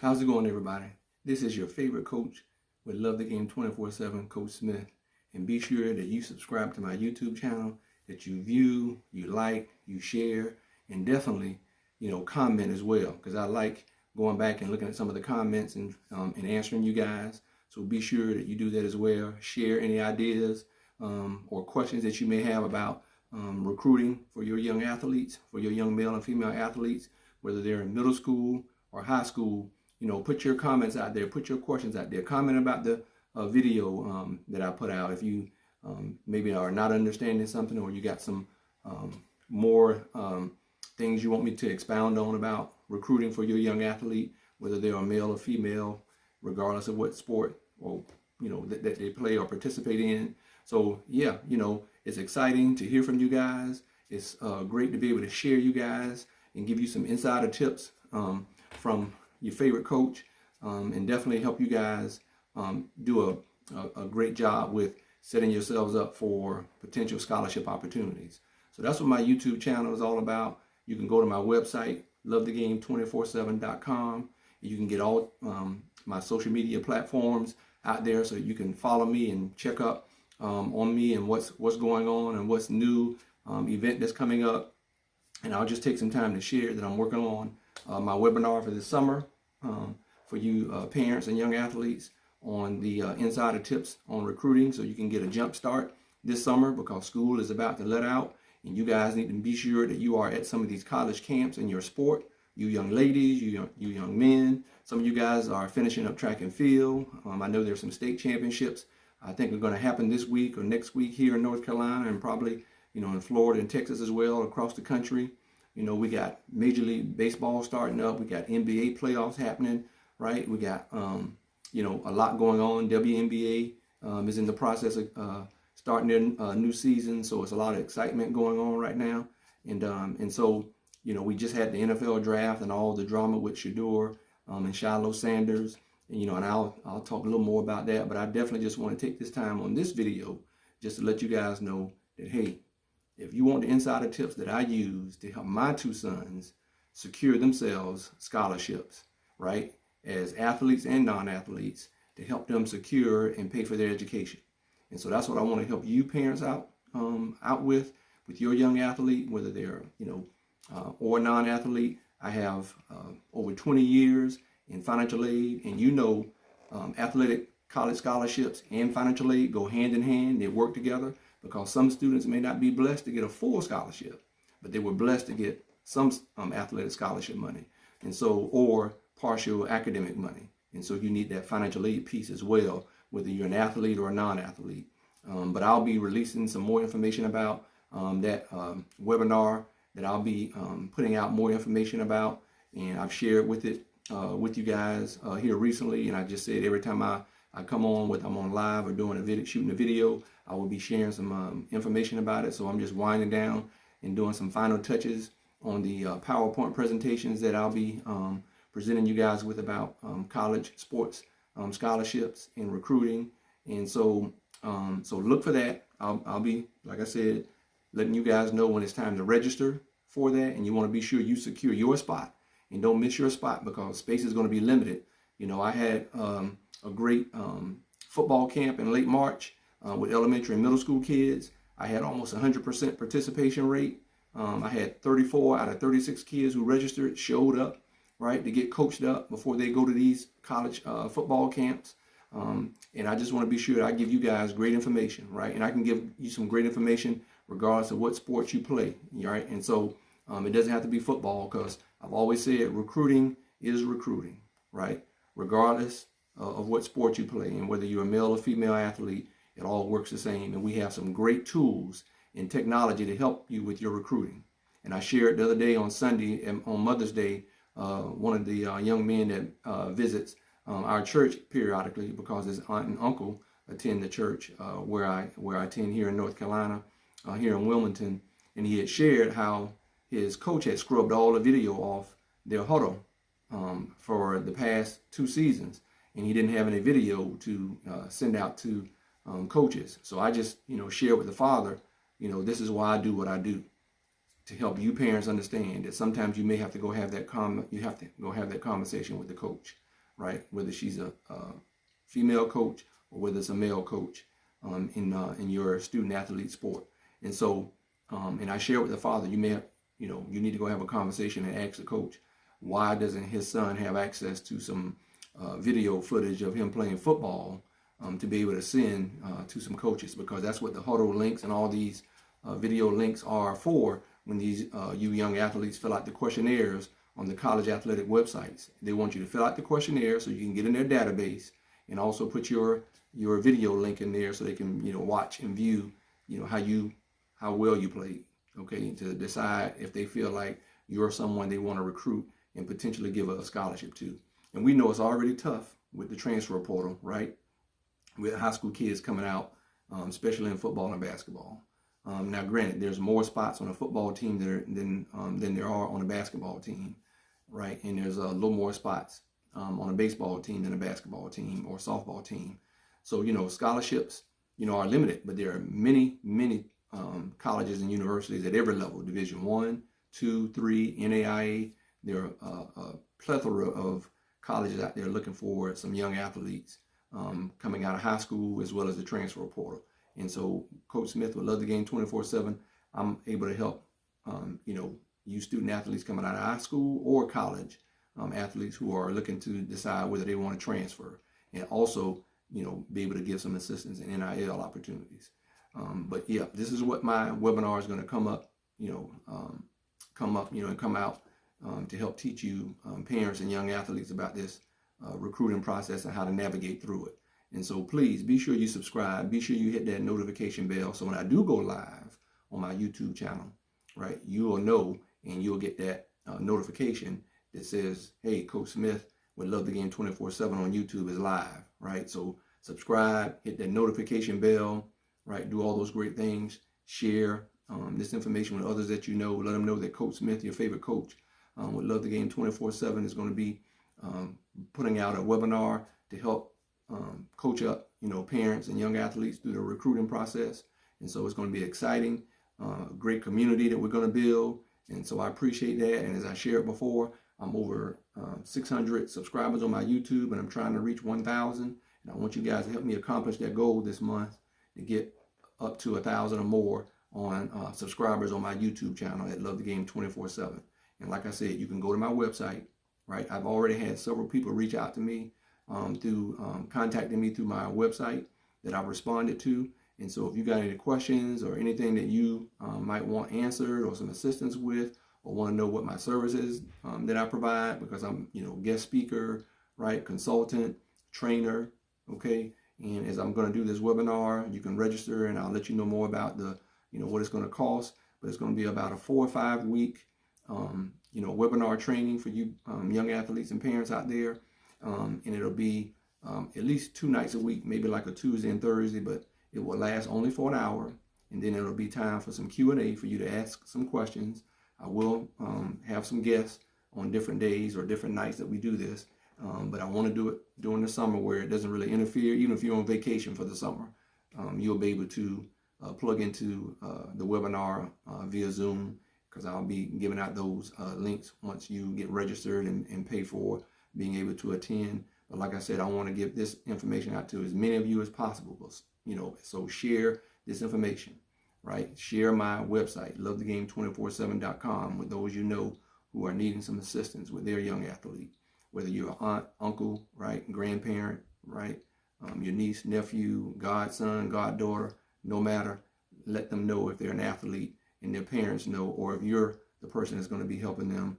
How's it going, everybody? This is your favorite coach with Love the Game 24/7, Coach Smith. And be sure that you subscribe to my YouTube channel, that you view, you like, you share, and definitely, comment as well. Because I like going back and looking at some of the comments and answering you guys. So be sure that you do that as well. Share any ideas or questions that you may have about recruiting for your young athletes, for your young male and female athletes, whether they're in middle school or high school. Put your comments out there, put your questions out there, comment about the video that I put out. If you maybe are not understanding something, or you got some more things you want me to expound on about recruiting for your young athlete, whether they're a male or female, regardless of what sport or that they play or participate in. So yeah, it's exciting to hear from you guys. It's great to be able to share you guys and give you some insider tips from your favorite coach, and definitely help you guys do a great job with setting yourselves up for potential scholarship opportunities. So that's what my YouTube channel is all about. You can go to my website, lovethegame247.com. You can get all my social media platforms out there, so you can follow me and check up on me and what's going on and what's new, event that's coming up. And I'll just take some time to share that I'm working on my webinar for this summer for you parents and young athletes on the insider tips on recruiting, so you can get a jump start this summer, because school is about to let out, and you guys need to be sure that you are at some of these college camps in your sport. You young ladies, you young men, some of you guys are finishing up track and field. I know there's some state championships I think are going to happen this week or next week here in North Carolina, and probably in Florida and Texas as well, across the country. We got Major League Baseball starting up. We got NBA playoffs happening, right? We got, a lot going on. WNBA is in the process of starting their new season. So it's a lot of excitement going on right now. And so, we just had the NFL draft and all the drama with Shador and Shiloh Sanders. And, and I'll talk a little more about that. But I definitely just want to take this time on this video just to let you guys know that, hey, if you want the insider tips that I use to help my two sons secure themselves scholarships, right, as athletes and non-athletes, to help them secure and pay for their education. And so that's what I want to help you parents out with your young athlete, whether they're, or non-athlete. I have over 20 years in financial aid, and athletic college scholarships and financial aid go hand in hand. They work together, because some students may not be blessed to get a full scholarship, but they were blessed to get some athletic scholarship money, and so, or partial academic money. And so you need that financial aid piece as well, whether you're an athlete or a non-athlete. But I'll be releasing some more information about that webinar that I'll be putting out more information about, and I've shared with you guys here recently. And I just said every time I come on, whether I'm on live or doing a video, shooting a video, I will be sharing some information about it. So I'm just winding down and doing some final touches on the PowerPoint presentations that I'll be presenting you guys with about college sports scholarships and recruiting. And so look for that. I'll be, like I said, letting you guys know when it's time to register for that. And you want to be sure you secure your spot and don't miss your spot, because space is going to be limited. I had a great football camp in late March with elementary and middle school kids. I had almost 100% participation rate. I had 34 out of 36 kids who registered, showed up, right, to get coached up before they go to these college football camps. And I just want to be sure that I give you guys great information, right? And I can give you some great information regardless of what sport you play, right? And so it doesn't have to be football, because I've always said recruiting is recruiting, right? Regardless of what sport you play, and whether you're a male or female athlete, it all works the same. And we have some great tools and technology to help you with your recruiting. And I shared the other day on Sunday, on Mother's Day, one of the young men that visits our church periodically, because his aunt and uncle attend the church where I attend here in North Carolina, here in Wilmington. And he had shared how his coach had scrubbed all the video off their huddle for the past 2 seasons, and he didn't have any video to send out to coaches. So I just, share with the father, this is why I do what I do, to help you parents understand that sometimes you may have to go have that conversation with the coach. right? Whether she's a female coach or whether it's a male coach in your student athlete sport. And so, and I share with the father, you may have, you need to go have a conversation and ask the coach, why doesn't his son have access to some video footage of him playing football to be able to send to some coaches? Because that's what the huddle links and all these video links are for. When these you young athletes fill out the questionnaires on the college athletic websites, they want you to fill out the questionnaire so you can get in their database, and also put your video link in there so they can watch and view how well you played, okay, to decide if they feel like you're someone they want to recruit and potentially give a scholarship to. And we know it's already tough with the transfer portal, right? With high school kids coming out, especially in football and basketball. Now, granted, there's more spots on a football team than there are on a basketball team, right? And there's a little more spots on a baseball team than a basketball team or softball team. So, scholarships, are limited, but there are many, many colleges and universities at every level, Division 1, 2, 3, NAIA. There are a plethora of colleges out there looking for some young athletes coming out of high school, as well as the transfer portal. And so Coach Smith with Love the Game 24/7, I'm able to help, you student athletes coming out of high school or college, athletes who are looking to decide whether they want to transfer, and also, be able to give some assistance in NIL opportunities. But yeah, this is what my webinar is going to come out to help teach you parents and young athletes about this recruiting process and how to navigate through it. And so please be sure you subscribe, be sure you hit that notification bell, so when I do go live on my YouTube channel, right, you will know and you'll get that notification that says, hey, Coach Smith with Love the Game 24/7 on YouTube is live, right? So subscribe, hit that notification bell, right? Do all those great things. Share this information with others that you know. Let them know that Coach Smith, your favorite coach with Love the Game 24/7, is going to be putting out a webinar to help coach up, parents and young athletes through the recruiting process. And so it's going to be exciting, great community that we're going to build. And so I appreciate that. And as I shared before, I'm over 600 subscribers on my YouTube, and I'm trying to reach 1,000. And I want you guys to help me accomplish that goal this month to get up to 1,000 or more on subscribers on my YouTube channel at Love the Game 24/7. And like I said, you can go to my website, right? I've already had several people reach out to me through contacting me through my website that I've responded to. And so if you got any questions or anything that you might want answered or some assistance with, or want to know what my services that I provide, because I'm, guest speaker, right, consultant, trainer, okay? And as I'm going to do this webinar, you can register, and I'll let you know more about the, what it's going to cost. But it's going to be about a 4 or 5 week, webinar training for you young athletes and parents out there. And it'll be at least 2 nights a week, maybe like a Tuesday and Thursday, but it will last only for an hour. And then it'll be time for some Q&A for you to ask some questions. I will have some guests on different days or different nights that we do this. But I want to do it during the summer where it doesn't really interfere. Even if you're on vacation for the summer, you'll be able to plug into the webinar via Zoom, because I'll be giving out those links once you get registered and pay for being able to attend. But like I said, I want to give this information out to as many of you as possible. So share this information, right? Share my website, lovethegame247.com, with those who are needing some assistance with their young athlete. Whether you're an aunt, uncle, right, grandparent, right, your niece, nephew, godson, goddaughter, no matter, let them know if they're an athlete, and their parents know, or if you're the person that's going to be helping them.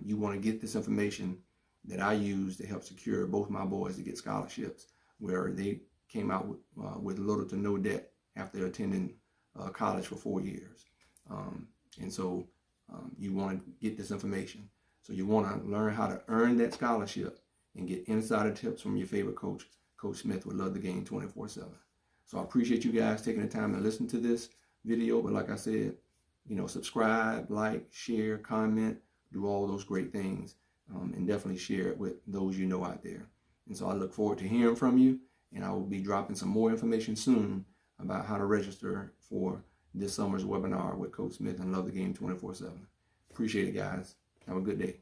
You want to get this information that I use to help secure both my boys to get scholarships, where they came out with little to no debt after attending college for 4 years. And so you want to get this information. So you want to learn how to earn that scholarship and get insider tips from your favorite coach, Coach Smith with Love the Game 24/7. So I appreciate you guys taking the time to listen to this video. But like I said, subscribe, like, share, comment, do all those great things, and definitely share it with those out there. And so I look forward to hearing from you, and I will be dropping some more information soon about how to register for this summer's webinar with Coach Smith and Love the Game 24/7. Appreciate it, guys. Have a good day.